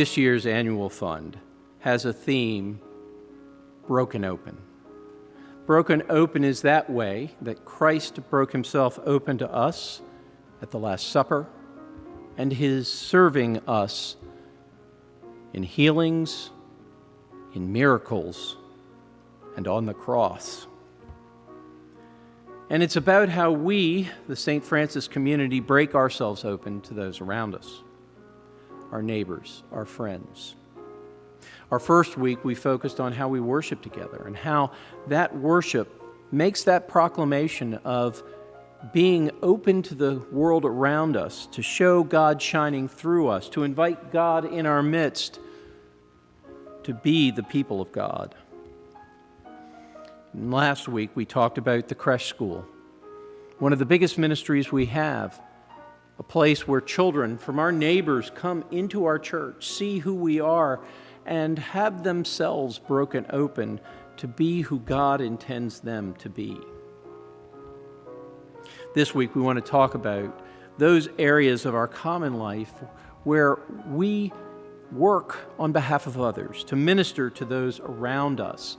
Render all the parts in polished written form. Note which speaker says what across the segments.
Speaker 1: This year's annual fund has a theme, broken open. Broken open is that way that Christ broke himself open to us at the Last Supper, and his serving us in healings, in miracles, and on the cross. And it's about how we, the St. Francis community, break ourselves open to those around us, our neighbors, our friends. Our first week, we focused on how we worship together and how that worship makes that proclamation of being open to the world around us, to show God shining through us, to invite God in our midst, to be the people of God. And last week, we talked about the creche school, one of the biggest ministries we have, a place where children from our neighbors come into our church, see who we are, and have themselves broken open to be who God intends them to be. This week, we want to talk about those areas of our common life where we work on behalf of others, to minister to those around us,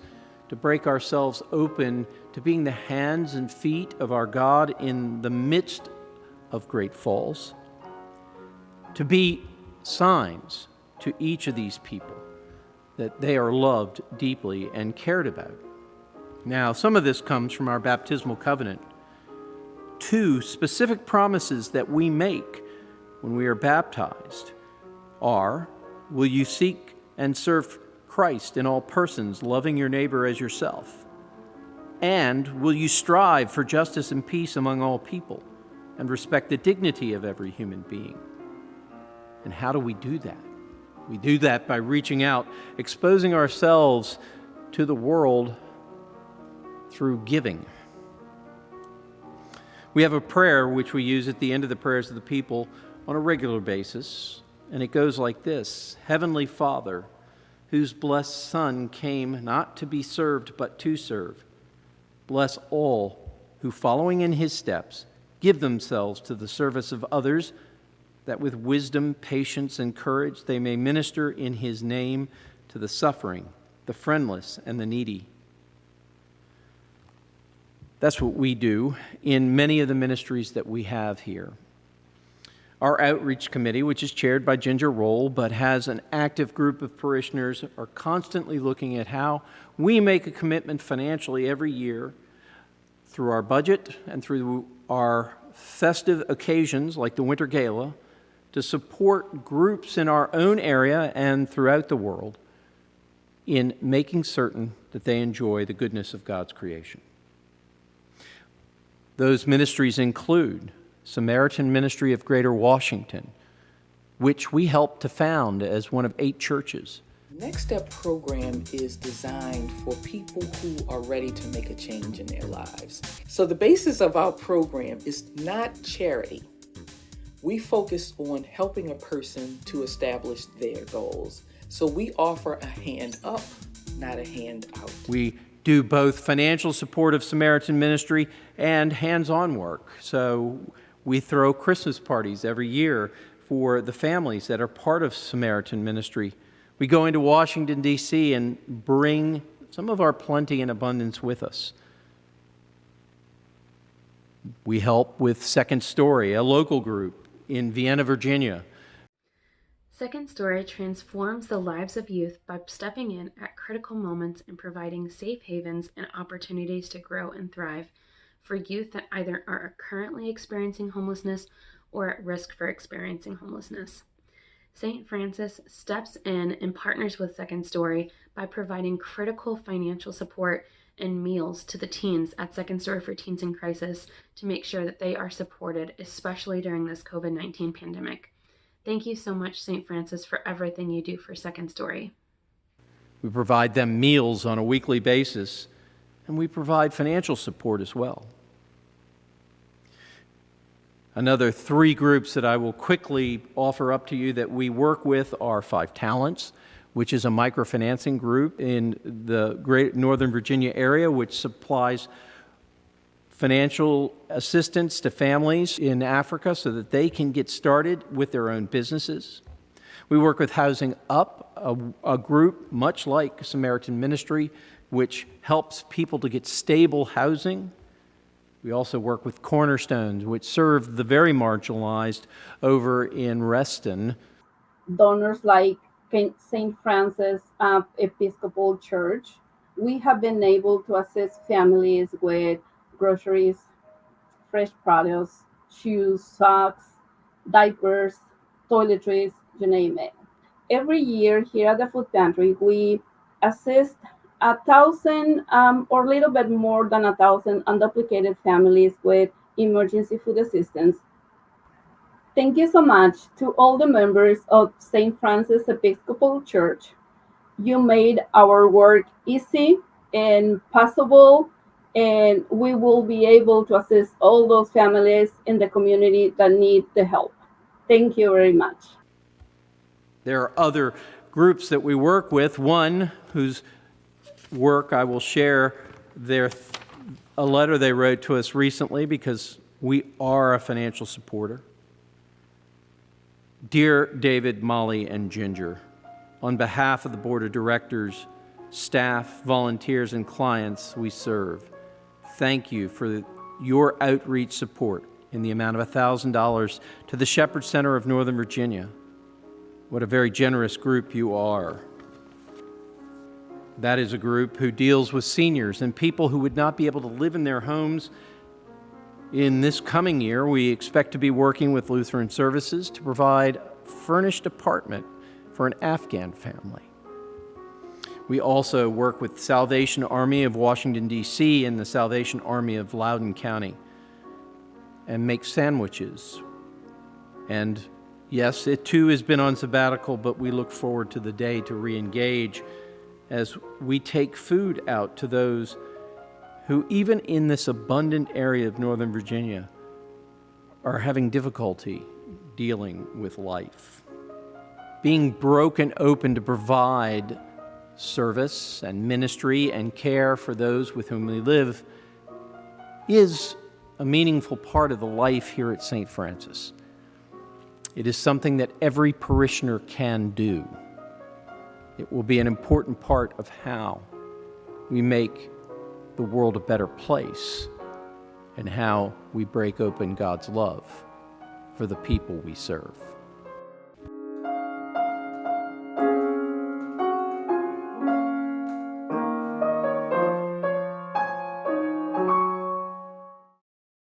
Speaker 1: to break ourselves open to being the hands and feet of our God in the midst of great falls, to be signs to each of these people that they are loved deeply and cared about. Now, some of this comes from our baptismal covenant. 2 specific promises that we make when we are baptized are, will you seek and serve Christ in all persons, loving your neighbor as yourself? And will you strive for justice and peace among all people and respect the dignity of every human being? And how do we do that? We do that by reaching out, exposing ourselves to the world through giving. We have a prayer which we use at the end of the prayers of the people on a regular basis, and it goes like this: Heavenly Father, whose blessed Son came not to be served but to serve, bless all who, following in his steps, give themselves to the service of others, that with wisdom, patience, and courage they may minister in his name to the suffering, the friendless, and the needy. That's what we do in many of the ministries that we have here. Our outreach committee, which is chaired by Ginger Roll, but has an active group of parishioners, are constantly looking at how we make a commitment financially every year through our budget and through our festive occasions like the Winter Gala to support groups in our own area and throughout the world in making certain that they enjoy the goodness of God's creation. Those ministries include Samaritan Ministry of Greater Washington, which we helped to found as one of 8 churches.
Speaker 2: Next Step program is designed for people who are ready to make a change in their lives. So the basis of our program is not charity. We focus on helping a person to establish their goals. So we offer a hand up, not a hand out.
Speaker 1: We do both financial support of Samaritan Ministry and hands-on work. So we throw Christmas parties every year for the families that are part of Samaritan Ministry. We go into Washington, D.C. and bring some of our plenty and abundance with us. We help with Second Story, a local group in Vienna, Virginia.
Speaker 3: Second Story transforms the lives of youth by stepping in at critical moments and providing safe havens and opportunities to grow and thrive for youth that either are currently experiencing homelessness or at risk for experiencing homelessness. St. Francis steps in and partners with Second Story by providing critical financial support and meals to the teens at Second Story for Teens in Crisis to make sure that they are supported, especially during this COVID-19 pandemic. Thank you so much, St. Francis, for everything you do for Second Story.
Speaker 1: We provide them meals on a weekly basis, and we provide financial support as well. Another 3 groups that I will quickly offer up to you that we work with are Five Talents, which is a microfinancing group in the Great Northern Virginia area, which supplies financial assistance to families in Africa so that they can get started with their own businesses. We work with Housing Up, a group much like Samaritan Ministry, which helps people to get stable housing. We also work with Cornerstones, which serve the very marginalized over in Reston.
Speaker 4: Donors like St. Francis Episcopal Church, we have been able to assist families with groceries, fresh produce, shoes, socks, diapers, toiletries, you name it. Every year here at the food pantry, we assist 1,000 or a little bit more than 1,000 unduplicated families with emergency food assistance. Thank you so much to all the members of St. Francis Episcopal Church. You made our work easy and possible, and we will be able to assist all those families in the community that need the help. Thank you very much.
Speaker 1: There are other groups that we work with, one whose work I will share a letter they wrote to us recently because we are a financial supporter. Dear David, Molly, and Ginger, on behalf of the Board of Directors, staff, volunteers, and clients we serve, thank you for your outreach support in the amount of $1,000 to the Shepherd Center of Northern Virginia. What a very generous group you are. That is a group who deals with seniors and people who would not be able to live in their homes. In this coming year, we expect to be working with Lutheran Services to provide a furnished apartment for an Afghan family. We also work with Salvation Army of Washington, D.C. and the Salvation Army of Loudoun County and make sandwiches. And yes, it too has been on sabbatical, but we look forward to the day to re-engage as we take food out to those who, even in this abundant area of Northern Virginia, are having difficulty dealing with life. Being broken open to provide service and ministry and care for those with whom we live is a meaningful part of the life here at St. Francis. It is something that every parishioner can do. It will be an important part of how we make the world a better place and how we break open God's love for the people we serve.